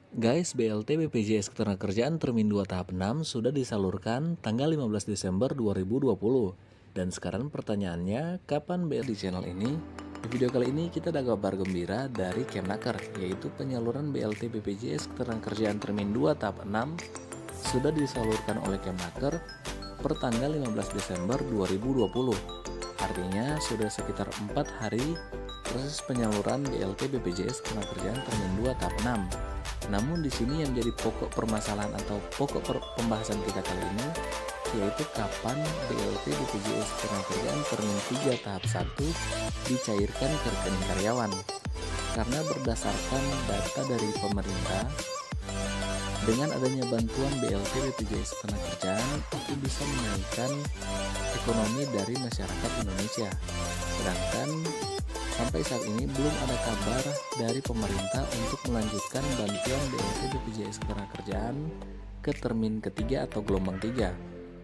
Guys, BLT BPJS Ketenagakerjaan Termin 2 tahap 6 sudah disalurkan tanggal 15 Desember 2020. Dan sekarang pertanyaannya, kapan BLT di channel ini? Di video kali ini kita ada kabar gembira dari Kemnaker, yaitu penyaluran BLT BPJS Ketenagakerjaan Termin 2 tahap 6 sudah disalurkan oleh Kemnaker per tanggal 15 Desember 2020. Artinya sudah sekitar 4 hari proses penyaluran BLT BPJS Ketenagakerjaan Termin 2 tahap 6. Namun di sini yang menjadi pokok permasalahan atau pokok pembahasan kita kali ini yaitu kapan BLT BPJS Ketenagakerjaan Termin 3 tahap 1 dicairkan ke rekening karyawan. Karena berdasarkan data dari pemerintah, dengan adanya bantuan BLT BPJS Ketenagakerjaan itu bisa menaikkan ekonomi dari masyarakat Indonesia. Sedangkan sampai saat ini belum ada kabar dari pemerintah untuk melanjutkan bantuan BLT BPJS Ketenagakerjaan ke termin ketiga atau gelombang 3.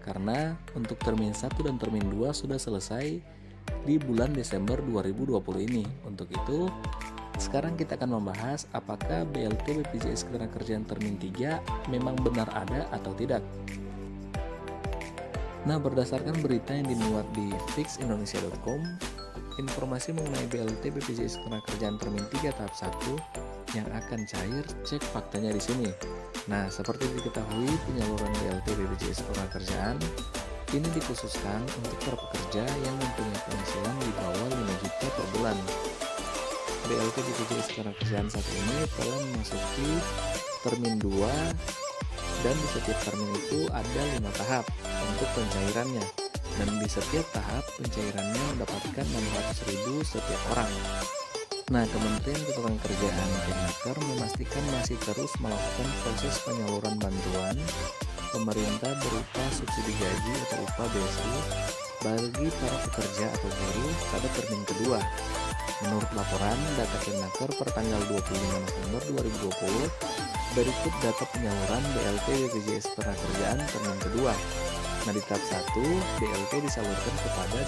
Karena untuk termin 1 dan termin 2 sudah selesai di bulan Desember 2020 ini. Untuk itu, sekarang kita akan membahas apakah BLT BPJS Ketenagakerjaan termin 3 memang benar ada atau tidak. Nah, berdasarkan berita yang dimuat di fixindonesia.com, informasi mengenai BLT BPJS Ketenagakerjaan Termin 3 tahap 1 yang akan cair, cek faktanya di sini. Nah, seperti diketahui, penyaluran BLT BPJS Ketenagakerjaan ini dikhususkan untuk para pekerja yang mempunyai penghasilan di bawah 5 juta per bulan. BLT BPJS Ketenagakerjaan saat ini telah memasuki termin 2 dan di setiap termin itu ada 5 tahap untuk pencairannya. Dan di setiap tahap pencairannya mendapatkan 600.000 setiap orang. Nah, Kementerian Ketenagakerjaan Kemnaker memastikan masih terus melakukan proses penyaluran bantuan pemerintah berupa subsidi gaji atau upah BSI bagi para pekerja atau buruh pada termin kedua. Menurut laporan data Kemnaker per tanggal 25 November 2020, berikut data penyaluran BLT BPJS Ketenagakerjaan termin kedua. Nah, di tahap 1, BLT disalurkan kepada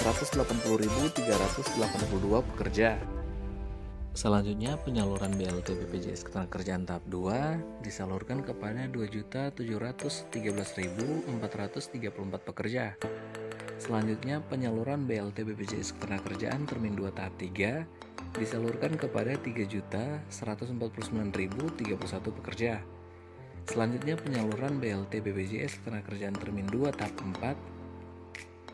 2.180.382 pekerja. Selanjutnya, penyaluran BLT BPJS Ketenagakerjaan tahap 2 disalurkan kepada 2.713.434 pekerja. Selanjutnya, penyaluran BLT BPJS Ketenagakerjaan Termin 2 tahap 3 disalurkan kepada 3.149.031 pekerja. Selanjutnya, penyaluran BLT BPJS Ketenagakerjaan Termin 2 tahap 4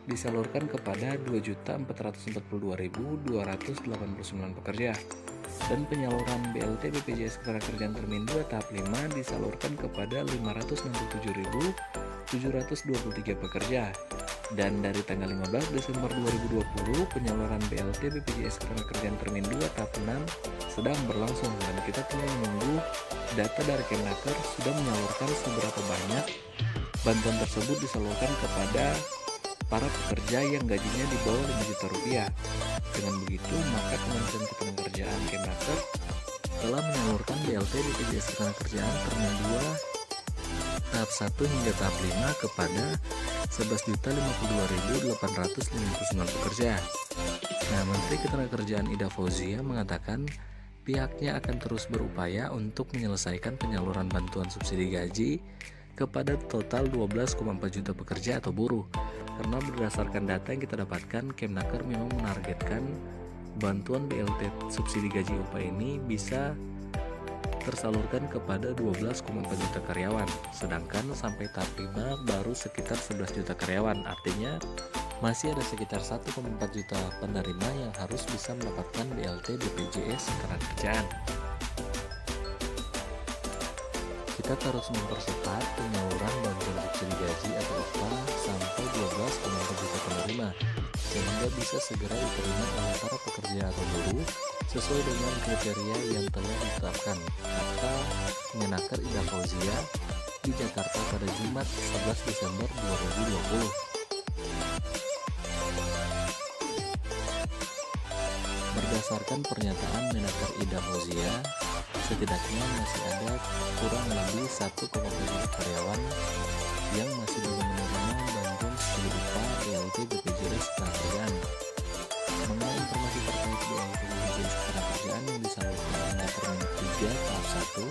disalurkan kepada 2.442.289 pekerja. Dan penyaluran BLT BPJS Ketenagakerjaan Termin 2 tahap 5 disalurkan kepada 567.723 pekerja. Dan dari tanggal 15 Desember 2020, penyaluran BLT BPJS Ketenagakerjaan Termin 2 tahap 6 sedang berlangsung dan kita tinggal menunggu data dari Kemnaker sudah menyalurkan seberapa banyak bantuan tersebut disalurkan kepada para pekerja yang gajinya di bawah 5 juta rupiah. Dengan begitu, maka Kementerian Ketenagakerjaan Kemnaker telah menyalurkan BLT BPJS Ketenagakerjaan Termin 2 tahap 1 hingga tahap 5 kepada 11.052.859 pekerja. Nah, Menteri Ketenagakerjaan Ida Fauzia mengatakan pihaknya akan terus berupaya untuk menyelesaikan penyaluran bantuan subsidi gaji kepada total 12,4 juta pekerja atau buruh. Karena berdasarkan data yang kita dapatkan, Kemnaker memang menargetkan bantuan BLT subsidi gaji upah ini bisa tersalurkan kepada 12,4 juta karyawan, sedangkan sampai tahap 5 baru sekitar 11 juta karyawan. Artinya masih ada sekitar 1,4 juta penerima yang harus bisa mendapatkan BLT BPJS Ketenagakerjaan. Kita terus mempercepat penyaluran bantuan subsidi gaji atau upah sampai 12,4 juta penerima, sehingga bisa segera diterima oleh para pekerja atau buruh sesuai dengan kriteria yang telah ditetapkan, kata Menaker Ida Fauzia di Jakarta pada Jumat 11 Desember 2020. Berdasarkan pernyataan Menaker Ida Fauzia, setidaknya masih ada kurang lebih 1,7 juta karyawan yang masih belum menerima bantuan subsidi upah BLT BPJS Ketenagakerjaan. Mengenai informasi terkait BLT BPJS Ketenagakerjaan yang disalurkan hingga termin 3 tahap 1.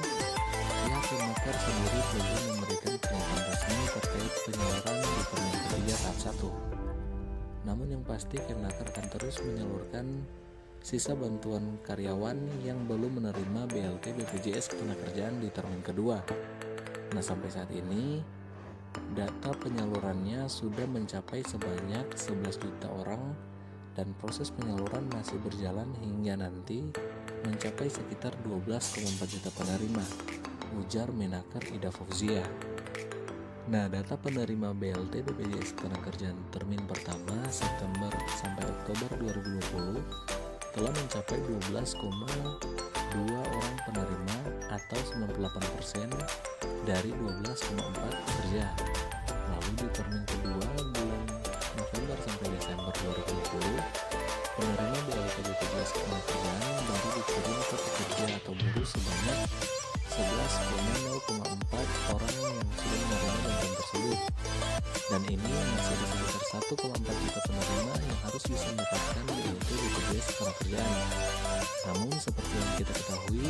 Pihak Kemenaker sendiri belum memberikan pernyataan resmi terkait penyaluran di termin ketiga tahap 1. Namun yang pasti Kemenaker akan terus menyalurkan sisa bantuan karyawan yang belum menerima BLT BPJS Ketenagakerjaan di termin kedua. Nah, sampai saat ini data penyalurannya sudah mencapai sebanyak 11 juta orang dan proses penyaluran masih berjalan hingga nanti mencapai sekitar 12,4 juta penerima, ujar Menaker Ida Fauzia. Nah, data penerima BLT BPJS Ketenagakerjaan termin pertama September sampai Oktober 2020 telah mencapai 12,2 orang penerima atau 98% dari 12,4 pekerja. Lalu di termin kedua bulan November sampai Desember 2020, penerima BLT BPJS Ketenagakerjaan baru dikirim ke pekerja atau buruh sebanyak 11,0,4 orang yang sudah menerima bantuan tersebut, dan ini masih ada sekitar 1,4 juta penerima yang harus bisa mendapatkan BLT BPJS Ketenagakerjaan. Namun seperti yang kita ketahui,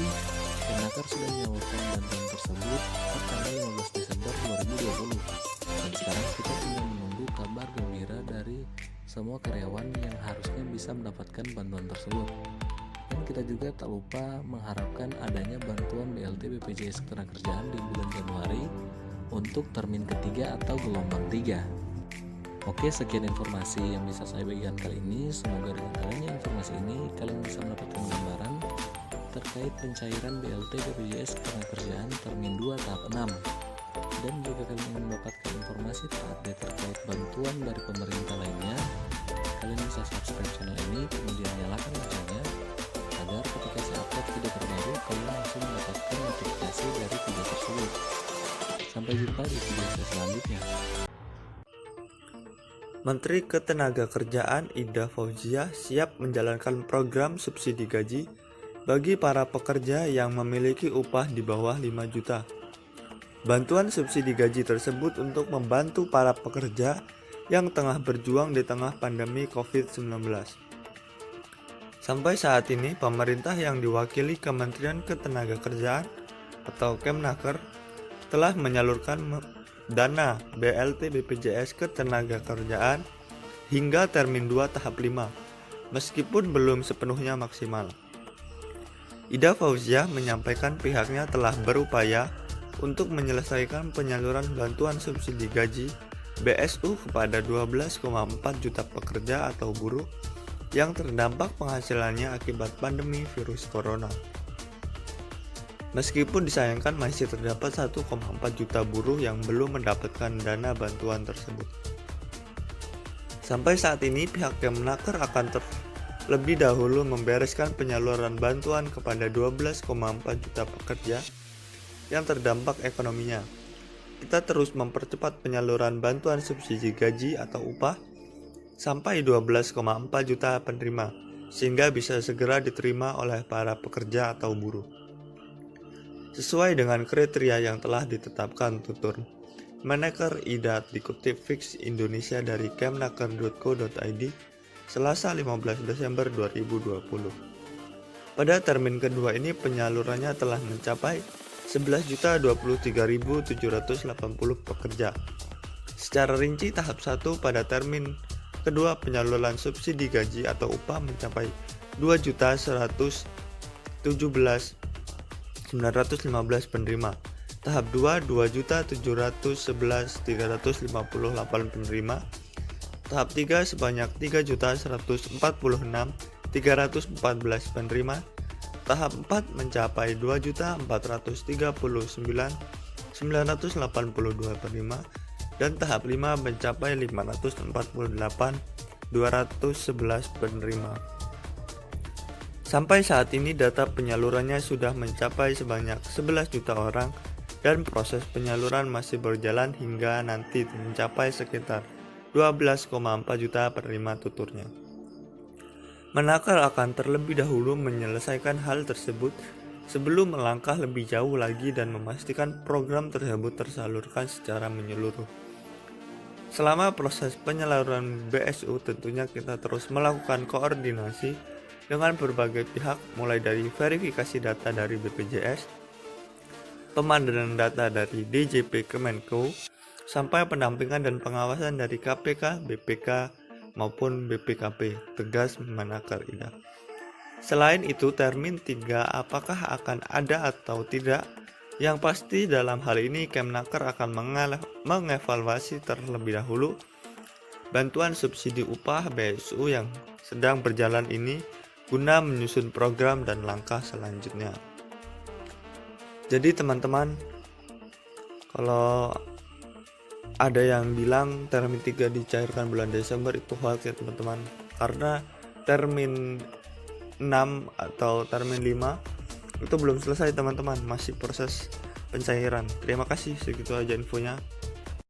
Kemenaker sudah menyalurkan bantuan tersebut per tanggal 15 Desember 2020, dan sekarang kita tinggal menunggu kabar gembira dari semua karyawan yang harusnya bisa mendapatkan bantuan tersebut. Dan kita juga tak lupa mengharapkan adanya bantuan BLT BPJS Ketenagakerjaan di bulan Januari untuk termin ketiga atau gelombang 3. Oke, sekian informasi yang bisa saya bagikan kali ini. Semoga dengan adanya informasi ini kalian bisa mendapatkan gambaran terkait pencairan BLT BPJS Ketenagakerjaan termin 2 tahap 6. Dan jika kalian ingin mendapatkan informasi terupdate terkait bantuan dari pemerintah lainnya, kalian bisa subscribe channel ini, kemudian nyalakan loncengnya agar ketika saya upload video terbaru kalian langsung mendapatkan notifikasi dari video tersebut. Sampai jumpa di video saya selanjutnya. Menteri Ketenagakerjaan Ida Fauzia siap menjalankan program subsidi gaji bagi para pekerja yang memiliki upah di bawah 5 juta. Bantuan subsidi gaji tersebut untuk membantu para pekerja yang tengah berjuang di tengah pandemi COVID-19. Sampai saat ini, pemerintah yang diwakili Kementerian Ketenagakerjaan atau Kemnaker telah menyalurkan dana BLT BPJS Ketenagakerjaan hingga termin 2 tahap 5, meskipun belum sepenuhnya maksimal. Ida Fauzia menyampaikan pihaknya telah berupaya untuk menyelesaikan penyaluran bantuan subsidi gaji BSU kepada 12,4 juta pekerja atau buruh yang terdampak penghasilannya akibat pandemi virus corona. Meskipun disayangkan masih terdapat 1,4 juta buruh yang belum mendapatkan dana bantuan tersebut. Sampai saat ini pihak Kemenaker akan terlebih dahulu membereskan penyaluran bantuan kepada 12,4 juta pekerja yang terdampak ekonominya. Kita terus mempercepat penyaluran bantuan subsidi gaji atau upah sampai 12,4 juta penerima, sehingga bisa segera diterima oleh para pekerja atau buruh. Sesuai dengan kriteria yang telah ditetapkan, tutur Menaker Ida dikutip Fix Indonesia dari kemnaker.co.id Selasa 15 Desember 2020. Pada termin kedua ini penyalurannya telah mencapai 11.023.780 pekerja. Secara rinci tahap 1 pada termin kedua penyaluran subsidi gaji atau upah mencapai 2.117.915 penerima. Tahap 2 2.711.358 penerima. Tahap 3 sebanyak 3.146.314 penerima. Tahap 4 mencapai 2.439.982 penerima. Dan tahap 5 mencapai 548.211 penerima. Sampai saat ini data penyalurannya sudah mencapai sebanyak 11 juta orang dan proses penyaluran masih berjalan hingga nanti mencapai sekitar 12,4 juta penerima, tuturnya. Menaker akan terlebih dahulu menyelesaikan hal tersebut sebelum melangkah lebih jauh lagi dan memastikan program tersebut tersalurkan secara menyeluruh. Selama proses penyaluran BSU tentunya kita terus melakukan koordinasi dengan berbagai pihak, mulai dari verifikasi data dari BPJS, pemandaran data dari DJP Kemenko, sampai pendampingan dan pengawasan dari KPK, BPK, maupun BPKP, tegas Menaker IDA. Selain itu, termin 3 apakah akan ada atau tidak? Yang pasti dalam hal ini Kemnaker akan mengevaluasi terlebih dahulu bantuan subsidi upah BSU yang sedang berjalan ini guna menyusun program dan langkah selanjutnya. Jadi teman-teman, kalau ada yang bilang termin 3 dicairkan bulan Desember, itu hoax ya teman-teman. Karena termin 6 atau termin 5 itu belum selesai teman-teman, masih proses pencairan. Terima kasih, segitu aja infonya.